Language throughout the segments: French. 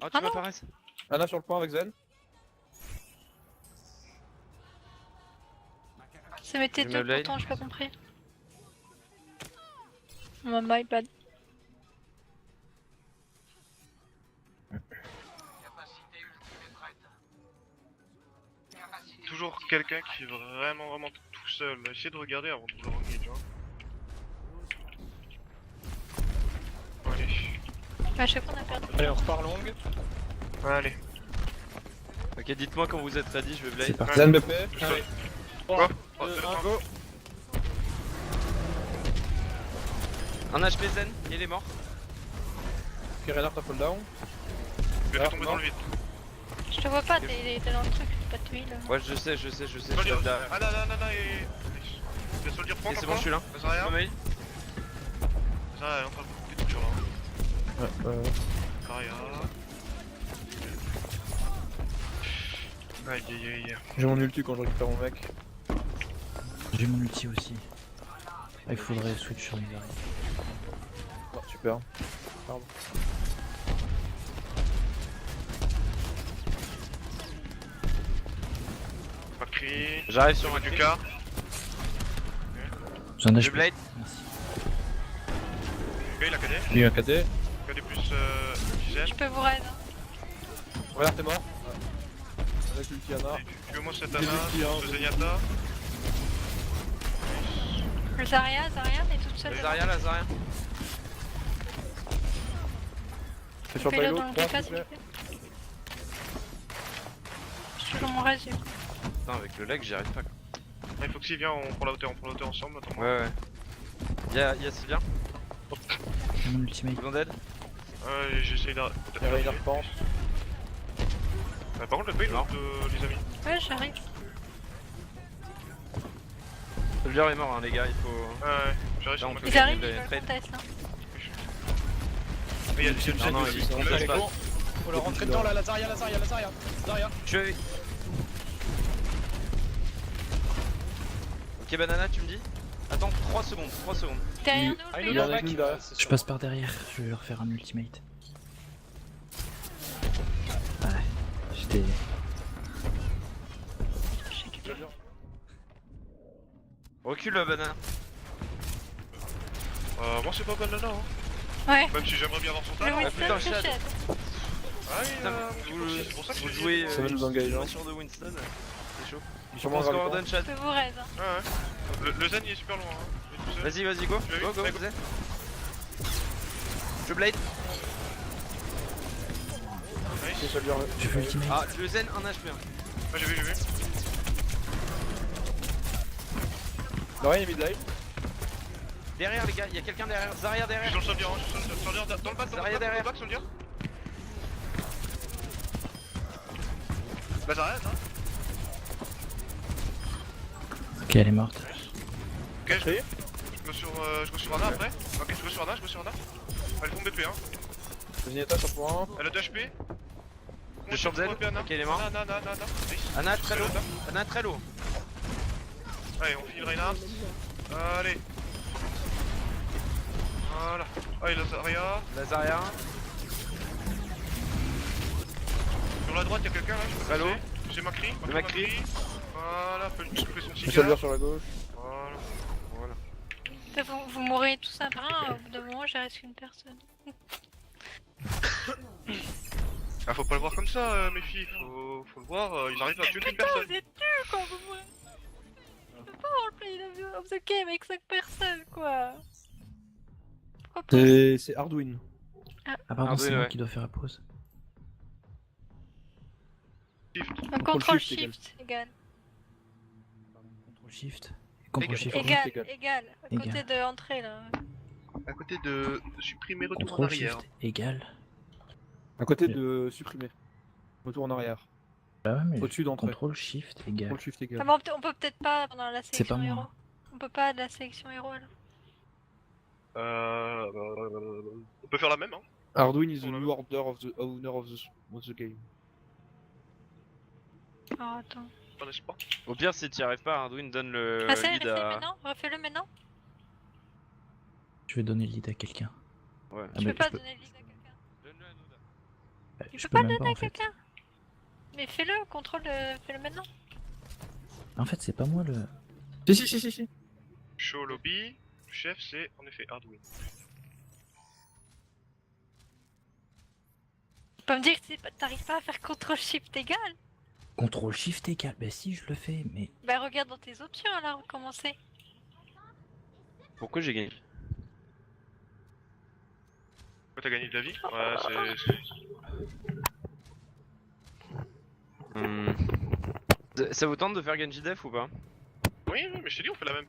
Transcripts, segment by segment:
Ah, tu m'apparais. Anna sur le point avec Zen. Ça mettait Je me 2 blade. pourtant, j'ai pas compris. Oh my bad. Toujours quelqu'un qui est vraiment tout seul. Essayez de regarder avant de vouloir engage. Allez. À chaque fois on a perdu. Allez, on repart longue. Allez. Ok, dites-moi quand vous êtes ready, je vais blade. C'est parti. Zen BP. Je Allez. Go. 3, Oh, 2, c'est 1, bon. go. Un HP Zen, il est mort. Ok, Renard, t'as fall down. Je vais Alors, tomber non. dans le vide. Je te vois pas, t'es dans le truc, pas de tuile. Ouais, je sais, je suis Soldier. derrière. Ah non, et. Il y a Soldier prend Ok, c'est bon, je suis là. Ça rien. Sommeil. Ça rien, enfin, t'es toujours là. Zarya. Aïe. J'ai mon ulti quand je récupère mon mec. J'ai mon ulti aussi. Ah, il faudrait switch sur une armes. Oh, super. Pardon. Pas de cri. J'arrive sur Sur un du cri. cas. Besoin Je d'HP. blade. Merci. Ok, il a KD. J'ai eu un KD. KD plus dizaine. Je peux vous raid. Regarde, t'es mort. Ouais. Avec l'ulti Anna. Tu veux moi cette Des Anna, ultis, hein, de des Zenyatta. Le Zarya, elle est toute seule. La Zarya, la Zarya. C'est sur Fais-le Pilo, dans le 3 dépasse, s'il te s'il te plaît. plaît. Je suis toujours mon raid, du coup. Putain, avec le lag, j'y arrive pas. Quoi. Il faut que s'il vient, on prend la hauteur ensemble. Attends, Ouais, ouais. Y'a Sylvia. J'ai mon ultimate. Besoin d'aide. J'essaye de. Et Reynard pense. Par contre, le pay, Non. les amis. Ouais, j'arrive. Sylvia est mort, hein, les gars, il faut. Ouais, j'arrive sur Là, on ma peut Ils côté. arrivent, gagner ils le veulent trade. contest là. Il y a une Non, scène non, aussi. ils sont Allez, pas. go. Faut leur rentrer dedans là, la Zarya. Zarya. Tu es. Ok, Banana, tu me dis. Attends, 3 secondes. Derrière nous, Il le y en paysan. a une derrière. Je passe par derrière, je vais leur faire un ultimate. Ouais, j'étais. Recule, Banana. Moi, c'est pas banana, hein. Ouais. Même si j'aimerais bien avoir son Le talent. putain, Winston Shad. Shad. Ah, Putain, c'est pour ça que vous je dis. jouez. Ça va nous engager, hein. Sur de Winston. C'est chaud. Il est Je sûrement pense vers qu'on le redonne camp. chat. Je peux vous raid. Hein. Ouais. Le Zen, il est super loin, hein. Il est tout seul. Vas-y, go. Tu l'as vu Go, Ouais, go. Zen. Je blade. C'est Nice. celui-là. J'ai fait ultimate. Ah, le Zen, 1 HP. Ah, j'ai vu. Zarya est mid-life. Derrière, les gars, y'a quelqu'un derrière. Zarya Je suis derrière. sur le soldier, hein. Je suis sur le soldier. Dans le bac, Zarya derrière. soldier. Bah, Zarya, hein. Ok, elle est morte. Ok, je go sur Anna après. Ok, je go sur Anna. Elle tombe BP, hein. Zenyatta sur le point. Elle a 2 HP. Je sur Zen. Anna. Ok, il est mort. Anna. Nice. Anna, très lourd. Anna, très lourd. Allez, on finit le Reinhardt. Allez. Voilà. Ah, il a Zarya. La Zarya. Sur la droite, y'a quelqu'un là. Je peux Allô. passer. J'ai Macri. Le Macri. Voilà, peut couper son Le cigare. soldier sur la gauche. Voilà. Vous mourrez tous un par un, au bout d'un moment, j'ai resté une personne. Ah, faut pas le voir comme ça, mes filles. Faut le voir. Il arrive à tuer une personne. Vous êtes nuls quand vous mourrez. On peut pas roleplay of the game avec 5 personnes, quoi. Pourquoi pas C'est Hardwin. Ah, pardon, Ah, c'est oui, moi ouais. qui dois faire la pause. Un contrôle shift égal. Ctrl Shift. Ctrl Égal. Shift. Égal, égal. égal. À Égal. côté de l'entrée là. À côté de supprimer retour en Ctrl arrière. Shift égal. À côté de supprimer. Retour en arrière. Bah ouais, mais Au-dessus d'entrée. Ctrl Shift égal. Contrôle shift Ah, égal. mais on peut peut-être pas pendant la C'est pas sélection héros. moi. On peut pas de la sélection héros là. On peut faire la même, hein. Hardwin is the On l'a new order of the owner of the game. Oh, attends. N'est-ce pas? Au pire, si t'y arrives pas, Hardwin donne le Ah, ça, lead refais à. maintenant. Refais-le maintenant. Je vais donner le lead à quelqu'un. Ouais. Ah, Je mais peux pas je peux- donner le lead à quelqu'un. Donne-le à Nouda. Tu Je peux pas peux le même donner pas, à en fait. quelqu'un? Mais fais-le, contrôle, fais-le maintenant. En fait, c'est pas moi le. Si. Show lobby, le chef c'est en effet Hardwin. Tu peux me dire que t'arrives pas à faire contrôle shift égal? Contrôle Shift égal. Bah si, je le fais, mais. Bah regarde dans tes options alors, comment c'est? Pourquoi j'ai gagné? Pourquoi t'as gagné de la vie? Ouais, Hmm. Ça vous tente de faire Genji Def ou pas? Oui, mais je t'ai dit, on fait la même.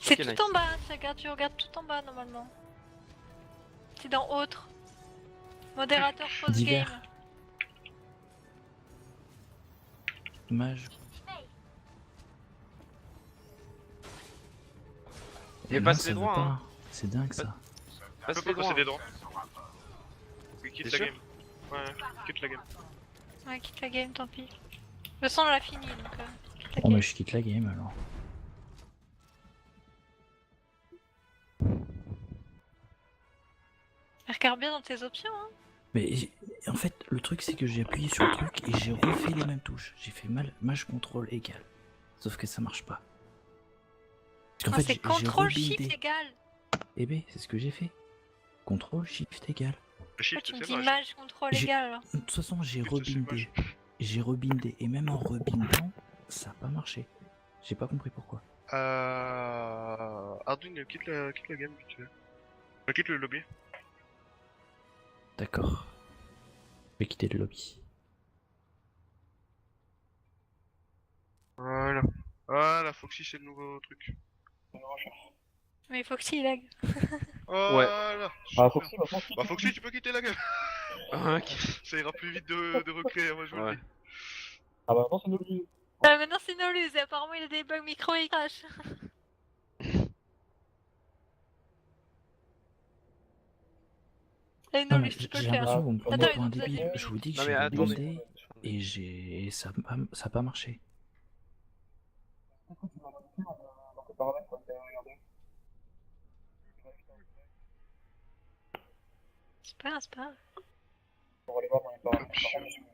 C'est Ok, tout nice. en bas, tu regardes tout en bas normalement. C'est dans autre. Modérateur post-game. Divers. Mage. Mais non, passe ça les veut droits, pas. hein. C'est dingue ça. Tu Passe peux les pas passer droits. des droits. Oui, quitte T'es la sûr? game. Ouais, quitte la game. Ouais, quitte la game, tant pis. De toute façon, on l'a fini donc. Quitte la Bon, game. bah je quitte la game alors. Regarde bien dans tes options, hein. Mais en fait, le truc c'est que j'ai appuyé sur le truc et j'ai refait les mêmes touches. J'ai fait mage contrôle égal. Sauf que ça marche pas. Parce qu'en Non, fait, c'est j'ai contrôle shift rebindé. égal. Eh ben, c'est ce que j'ai fait. Contrôle shift égal. Le Pourquoi shift, tu me c'est dis mage. mage contrôle J'ai- égal alors? De toute façon, j'ai Shift, c'est rebindé. mage. J'ai rebindé. Et même en rebindant, ça a pas marché. J'ai pas compris pourquoi. Hardwin, quitte la game vite fait. Quitte le lobby. D'accord. Je vais quitter le lobby. Voilà, Foxy c'est le nouveau truc. Mais il faut que s'il lag. Voilà. Ah, super. Foxy, maintenant. Bah Foxy, tu peux quitter la game. Ok. Ça ira plus vite de recréer, moi je vous le Ouais. dis. Ah, bah, maintenant, c'est nous. Ah, maintenant c'est Nolus et apparemment il a des bugs micro et il crash. Allez Non mais Nolus, tu peux j'ai le faire. l'impression que vous me prenez Attends, pour un il nous a débile. dit Je vous dis que Non, j'ai mais attendez. rebindé et ça a pas marché. C'est pas grave, c'est pas grave. Hop,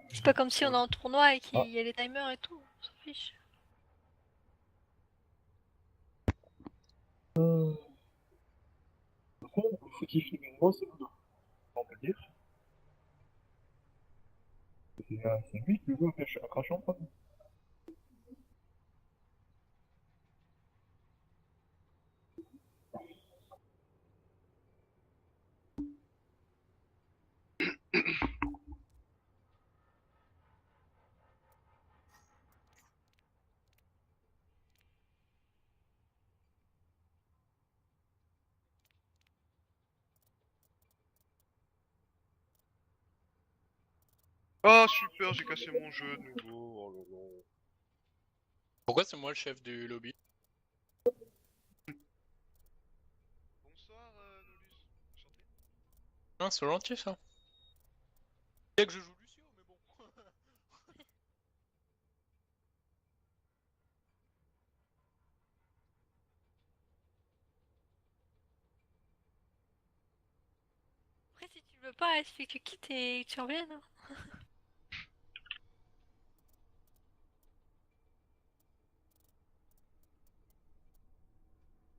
C'est pas comme si on est en tournoi et qu'il y a les timers et tout, on s'en fiche. Fautif numéro, c'est nous, on peut le dire. C'est lui qui joue à cracher en premier. Oh super, j'ai cassé mon jeu de nouveau. Oh là là. Pourquoi c'est moi le chef du lobby? Bonsoir Nolus. Enchanté. Ah, c'est gentil ça. Il y a que je joue Lucio, mais bon. Après si tu le veux pas, il suffit que tu quittes et que tu reviennes. Hein.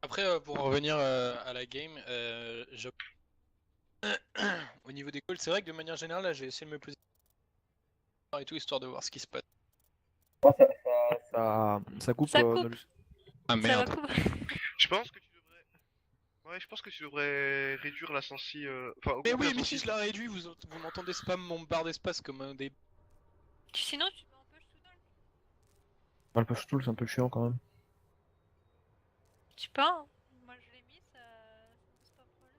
Après, pour en revenir à la game, au niveau des calls, c'est vrai que de manière générale, là, j'ai essayé de me poser et tout, histoire de voir ce qui se passe. Ça coupe, Ça coupe. Nolus. Ah Ça va merde. couper. Je pense que tu devrais. Ouais, je pense que tu devrais réduire la sensi. Enfin, Mais augmenter oui, la mais sensi. si je la réduis, vous m'entendez spam mon barre d'espace comme un des... Sinon tu mets un peu le sous-doll. Ah, le push tool, c'est un peu chiant quand même. Tu peux, hein. Moi je l'ai mis, ça pose pas de problème.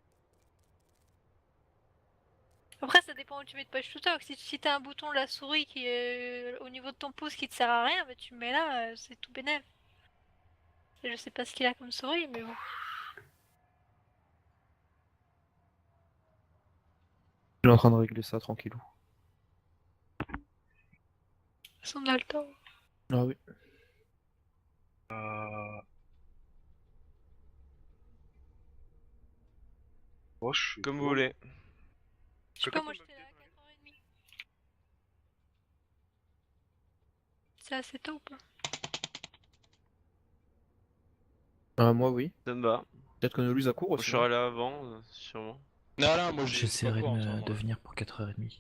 Après ça dépend où tu mets de push to talk. Si t'as un bouton de la souris qui est au niveau de ton pouce qui te sert à rien, bah tu le mets là, c'est tout bénef. Et je sais pas ce qu'il a comme souris, mais bon. Je suis en train de régler ça tranquillou. De toute façon on a le temps. Ah oui. Oh, je suis. Comme vous voulez. Je sais Quelqu'un pas, moi peut j'étais là à m'update, 4h30. c'est assez tôt ou pas? Moi oui. Ça me va. Peut-être que Louise a cours Je aussi. serai là avant, sûrement. Non, moi j'ai pas J'essaierai cours en temps, de moi. venir pour 4h30.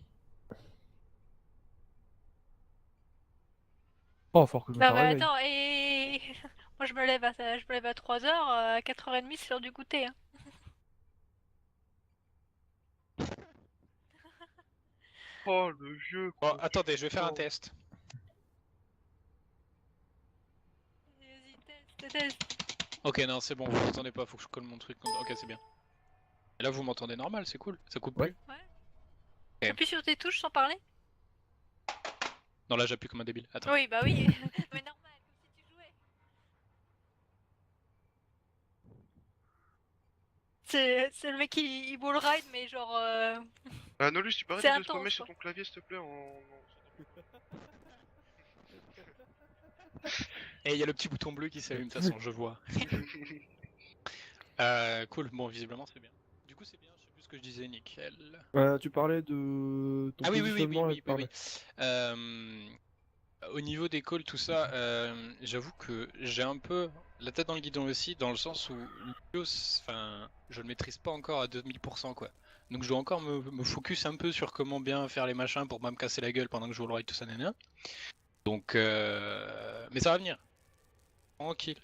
Oh, fort que je me Bah, réveille. attends, et moi je me lève à 3h, à 4h30 c'est l'heure du goûter. Hein. Oh, le vieux Bon, quoi. attendez, je vais faire un test. Vas-y, teste. Ok, non, c'est bon, vous m'entendez pas, faut que je colle mon truc. Ok, c'est bien. Et là, vous m'entendez normal, c'est cool. Ça coupe Ouais. plus. Ouais. Appuie sur tes touches sans parler? Non, là, j'appuie comme un débile. Attends. Oui, bah oui, mais normal, comme si tu jouais. C'est le mec qui il ball ride, mais genre. Nolus, tu peux C'est arrêter de intense, spammer sur quoi. ton clavier s'il te plaît Et il y a le petit bouton bleu qui s'allume, de toute façon, je vois. Cool, bon, visiblement, c'est bien. Du coup, c'est bien, je sais plus ce que je disais, nickel. Tu parlais de ton Ah oui, positionnement et de parler. Au niveau des calls, tout ça, j'avoue que j'ai un peu la tête dans le guidon aussi, dans le sens où enfin, je le maîtrise pas encore à 2000%, quoi. Donc je dois encore me focus un peu sur comment bien faire les machins pour pas me casser la gueule pendant que je joue au ride, tout ça, nana. Donc, mais ça va venir. Tranquille.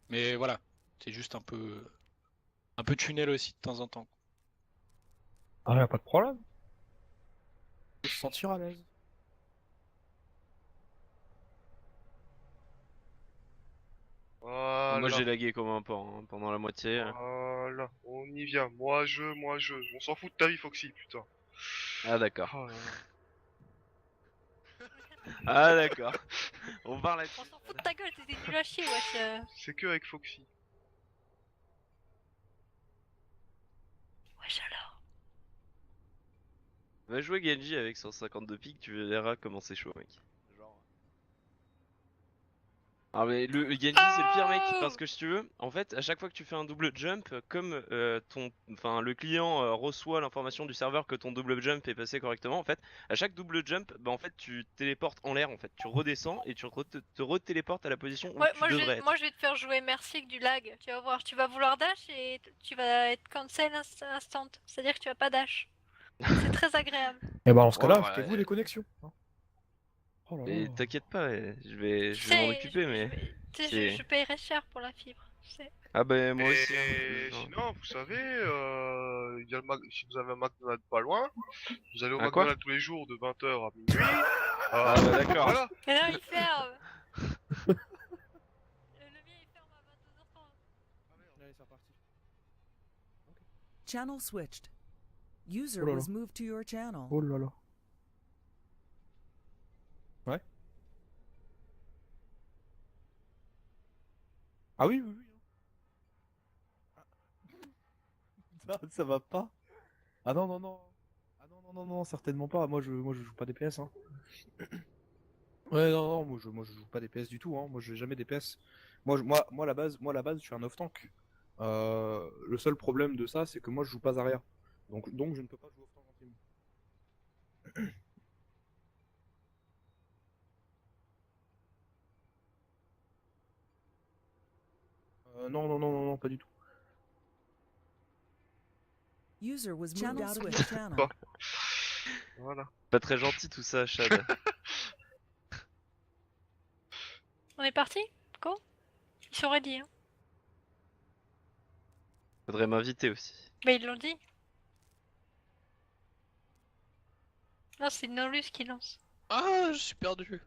Mais voilà, c'est juste un peu tunnel aussi de temps en temps. Ah, y a pas de problème. Faut se sentir à l'aise. Moi Voilà. j'ai lagué comme un porc hein, pendant la moitié. Voilà, on y vient. Moi je. On s'en fout de ta vie, Foxy, putain. Ah d'accord. Oh là là. Ah d'accord. On parle là-dessus. On s'en fout de ta gueule, t'étais nul à chier, wesh. C'est que avec Foxy. Wesh alors. Va jouer Genji avec 152 pics, tu verras comment c'est chaud mec. Genre... Ah mais le Genji c'est le pire mec parce que si tu veux, en fait à chaque fois que tu fais un double jump, comme le client reçoit l'information du serveur que ton double jump est passé correctement, en fait à chaque double jump, bah en fait tu téléportes en l'air en fait, tu redescends et tu te re-téléportes à la position où Ouais, tu devrais être. moi je vais te faire jouer Merci avec du lag. Tu vas voir, tu vas vouloir dash et tu vas être cancel instant. C'est-à-dire que tu vas pas dash. C'est très agréable. Et bah, dans ce cas-là, Ouais. achetez-vous les connexions. Hein. Oh là Mais là. t'inquiète pas, je Tu vais m'en sais, occuper mais... tu sais, c'est- je paierai cher pour la fibre. Tu sais. Ah bah moi Et aussi. Hein, sinon, vous savez, il y a si vous avez un McDonald's pas loin, vous allez au Un quoi McDonald's tous les jours de 20h à minuit. Ah bah d'accord. Voilà. Mais là, il ferme. Le mien, il ferme à 22h30. Allez, c'est reparti. Channel switched. User Oh là là. was moved to your channel. Oh là là. Ouais. Ah oui, oui, oui. Ça va pas. Ah non, non, non. Ah non, non, non, non, certainement pas. Moi, je joue pas DPS, hein. Ouais, non, non, moi, je joue pas DPS du tout, hein. Moi, je vais jamais DPS. Moi, à la base, je suis un off tank. Le seul problème de ça, c'est que moi, je joue pas arrière. Donc, je ne peux pas jouer off tank en team. Non, non, non, non, non, pas du tout. User was moved Channel out of your switched. channel. Bon. Voilà. Pas très gentil tout ça, Chad. On est parti? Go? Ils sont ready, hein. Faudrait m'inviter aussi. Bah, ils l'ont dit. Non, c'est Nolus qui lance. Ah, je suis perdu.